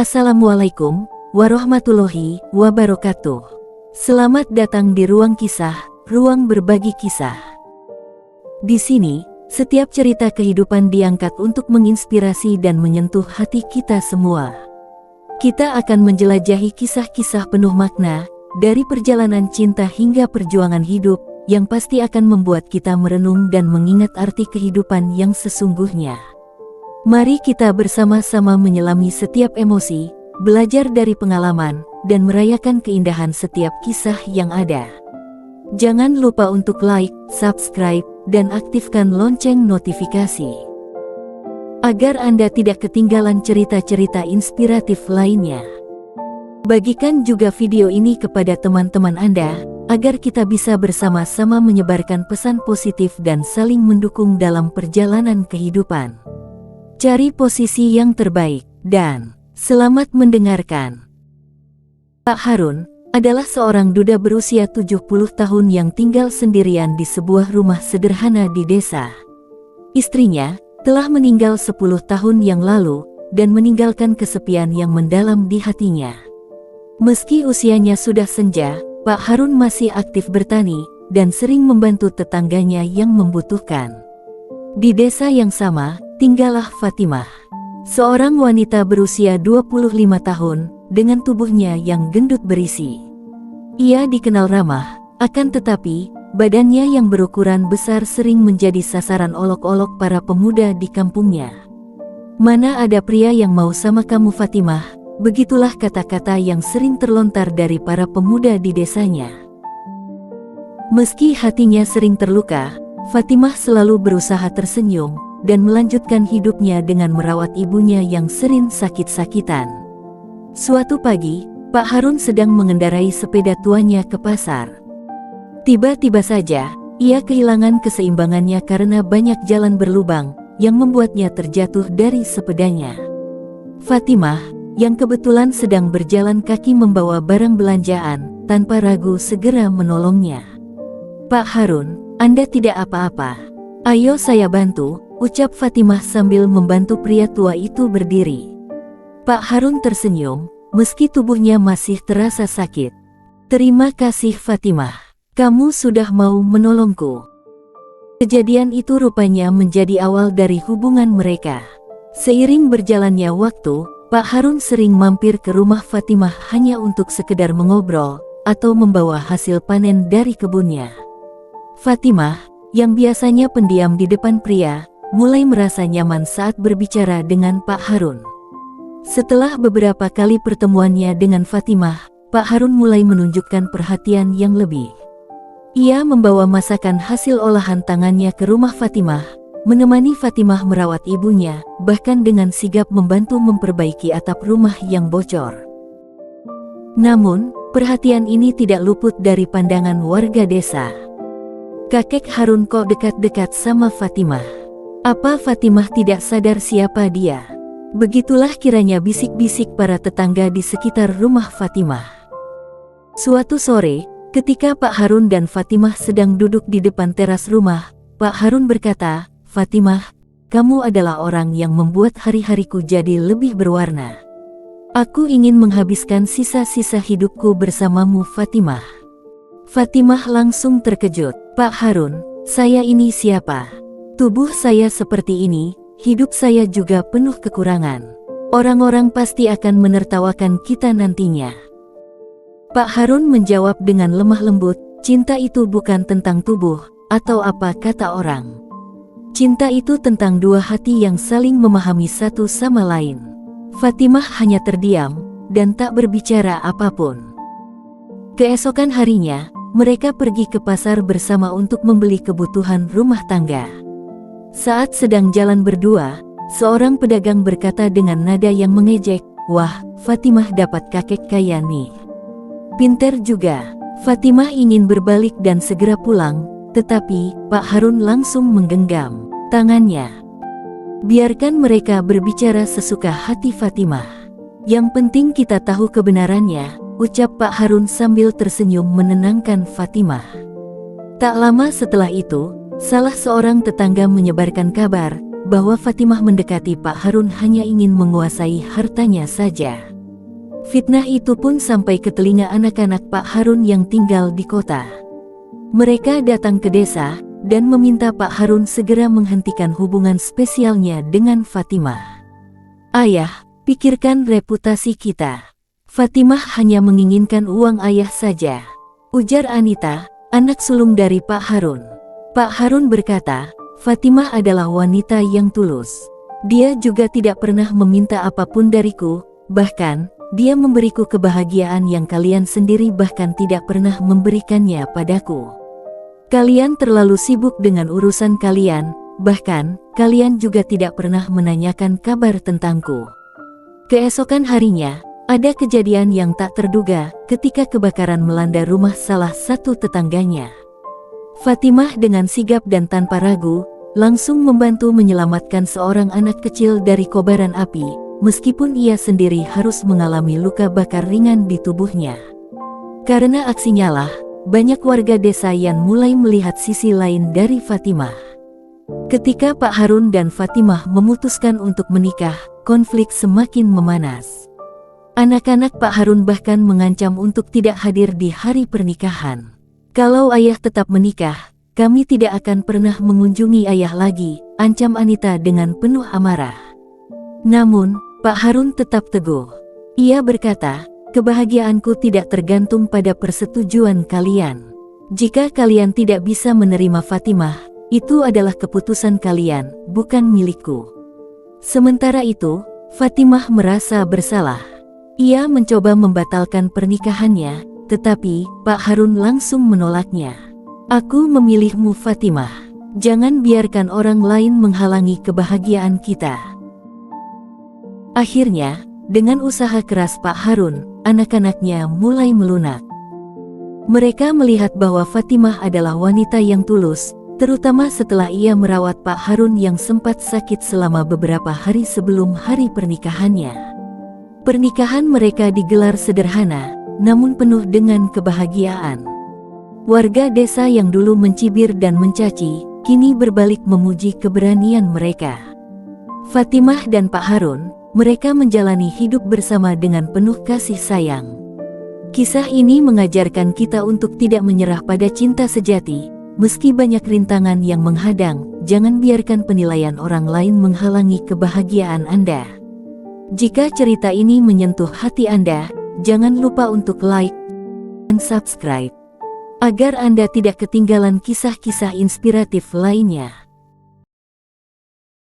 Assalamualaikum warahmatullahi wabarakatuh. Selamat datang di Ruang Kisah, ruang berbagi kisah. Di sini, setiap cerita kehidupan diangkat untuk menginspirasi dan menyentuh hati kita semua. Kita akan menjelajahi kisah-kisah penuh makna, dari perjalanan cinta hingga perjuangan hidup, yang pasti akan membuat kita merenung dan mengingat arti kehidupan yang sesungguhnya. Mari kita bersama-sama menyelami setiap emosi, belajar dari pengalaman, dan merayakan keindahan setiap kisah yang ada. Jangan lupa untuk like, subscribe, dan aktifkan lonceng notifikasi, agar Anda tidak ketinggalan cerita-cerita inspiratif lainnya. Bagikan juga video ini kepada teman-teman Anda, agar kita bisa bersama-sama menyebarkan pesan positif dan saling mendukung dalam perjalanan kehidupan. Cari posisi yang terbaik, dan selamat mendengarkan. Pak Harun adalah seorang duda berusia 70 tahun yang tinggal sendirian di sebuah rumah sederhana di desa. Istrinya telah meninggal 10 tahun yang lalu dan meninggalkan kesepian yang mendalam di hatinya. Meski usianya sudah senja, Pak Harun masih aktif bertani dan sering membantu tetangganya yang membutuhkan. Di desa yang sama, tinggallah Fatimah, seorang wanita berusia 25 tahun, dengan tubuhnya yang gendut berisi. Ia dikenal ramah, akan tetapi, badannya yang berukuran besar sering menjadi sasaran olok-olok para pemuda di kampungnya. "Mana ada pria yang mau sama kamu Fatimah?" Begitulah kata-kata yang sering terlontar dari para pemuda di desanya. Meski hatinya sering terluka, Fatimah selalu berusaha tersenyum dan melanjutkan hidupnya dengan merawat ibunya yang sering sakit-sakitan. Suatu pagi, Pak Harun sedang mengendarai sepeda tuanya ke pasar. Tiba-tiba saja, ia kehilangan keseimbangannya karena banyak jalan berlubang yang membuatnya terjatuh dari sepedanya. Fatimah, yang kebetulan sedang berjalan kaki membawa barang belanjaan, tanpa ragu segera menolongnya. "Pak Harun, Anda tidak apa-apa. Ayo saya bantu," ucap Fatimah sambil membantu pria tua itu berdiri. Pak Harun tersenyum, meski tubuhnya masih terasa sakit. "Terima kasih Fatimah, kamu sudah mau menolongku." Kejadian itu rupanya menjadi awal dari hubungan mereka. Seiring berjalannya waktu, Pak Harun sering mampir ke rumah Fatimah hanya untuk sekedar mengobrol, atau membawa hasil panen dari kebunnya. Fatimah, yang biasanya pendiam di depan pria, mulai merasa nyaman saat berbicara dengan Pak Harun. Setelah beberapa kali pertemuannya dengan Fatimah, Pak Harun mulai menunjukkan perhatian yang lebih. Ia membawa masakan hasil olahan tangannya ke rumah Fatimah, menemani Fatimah merawat ibunya, bahkan dengan sigap membantu memperbaiki atap rumah yang bocor. Namun, perhatian ini tidak luput dari pandangan warga desa. "Kakek Harun kok dekat-dekat sama Fatimah? Apa Fatimah tidak sadar siapa dia?" Begitulah kiranya bisik-bisik para tetangga di sekitar rumah Fatimah. Suatu sore, ketika Pak Harun dan Fatimah sedang duduk di depan teras rumah, Pak Harun berkata, "Fatimah, kamu adalah orang yang membuat hari-hariku jadi lebih berwarna. Aku ingin menghabiskan sisa-sisa hidupku bersamamu Fatimah." Fatimah langsung terkejut. "Pak Harun, saya ini siapa? Tubuh saya seperti ini, hidup saya juga penuh kekurangan. Orang-orang pasti akan menertawakan kita nantinya." Pak Harun menjawab dengan lemah lembut, "Cinta itu bukan tentang tubuh, atau apa kata orang. Cinta itu tentang dua hati yang saling memahami satu sama lain." Fatimah hanya terdiam, dan tak berbicara apapun. Keesokan harinya, mereka pergi ke pasar bersama untuk membeli kebutuhan rumah tangga. Saat sedang jalan berdua, seorang pedagang berkata dengan nada yang mengejek, "Wah, Fatimah dapat kakek kaya nih. Pinter juga." Fatimah ingin berbalik dan segera pulang, tetapi Pak Harun langsung menggenggam tangannya. "Biarkan mereka berbicara sesuka hati Fatimah. Yang penting kita tahu kebenarannya," ucap Pak Harun sambil tersenyum menenangkan Fatimah. Tak lama setelah itu, salah seorang tetangga menyebarkan kabar bahwa Fatimah mendekati Pak Harun hanya ingin menguasai hartanya saja. Fitnah itu pun sampai ke telinga anak-anak Pak Harun yang tinggal di kota. Mereka datang ke desa dan meminta Pak Harun segera menghentikan hubungan spesialnya dengan Fatimah. "Ayah, pikirkan reputasi kita. Fatimah hanya menginginkan uang ayah saja," ujar Anita, anak sulung dari Pak Harun. Pak Harun berkata, "Fatimah adalah wanita yang tulus. Dia juga tidak pernah meminta apapun dariku, bahkan dia memberiku kebahagiaan yang kalian sendiri bahkan tidak pernah memberikannya padaku. Kalian terlalu sibuk dengan urusan kalian, bahkan kalian juga tidak pernah menanyakan kabar tentangku." Keesokan harinya, ada kejadian yang tak terduga ketika kebakaran melanda rumah salah satu tetangganya. Fatimah dengan sigap dan tanpa ragu, langsung membantu menyelamatkan seorang anak kecil dari kobaran api, meskipun ia sendiri harus mengalami luka bakar ringan di tubuhnya. Karena aksinya lah, banyak warga desa yang mulai melihat sisi lain dari Fatimah. Ketika Pak Harun dan Fatimah memutuskan untuk menikah, konflik semakin memanas. Anak-anak Pak Harun bahkan mengancam untuk tidak hadir di hari pernikahan. "Kalau ayah tetap menikah, kami tidak akan pernah mengunjungi ayah lagi," ancam Anita dengan penuh amarah. Namun, Pak Harun tetap teguh. Ia berkata, "Kebahagiaanku tidak tergantung pada persetujuan kalian. Jika kalian tidak bisa menerima Fatimah, itu adalah keputusan kalian, bukan milikku." Sementara itu, Fatimah merasa bersalah. Ia mencoba membatalkan pernikahannya, tetapi Pak Harun langsung menolaknya. "Aku memilihmu Fatimah. Jangan biarkan orang lain menghalangi kebahagiaan kita." Akhirnya, dengan usaha keras Pak Harun, anak-anaknya mulai melunak. Mereka melihat bahwa Fatimah adalah wanita yang tulus, terutama setelah ia merawat Pak Harun yang sempat sakit selama beberapa hari sebelum hari pernikahannya. Pernikahan mereka digelar sederhana, namun penuh dengan kebahagiaan. Warga desa yang dulu mencibir dan mencaci, kini berbalik memuji keberanian mereka. Fatimah dan Pak Harun, mereka menjalani hidup bersama dengan penuh kasih sayang. Kisah ini mengajarkan kita untuk tidak menyerah pada cinta sejati, meski banyak rintangan yang menghadang. Jangan biarkan penilaian orang lain menghalangi kebahagiaan Anda. Jika cerita ini menyentuh hati Anda, jangan lupa untuk like dan subscribe, agar Anda tidak ketinggalan kisah-kisah inspiratif lainnya.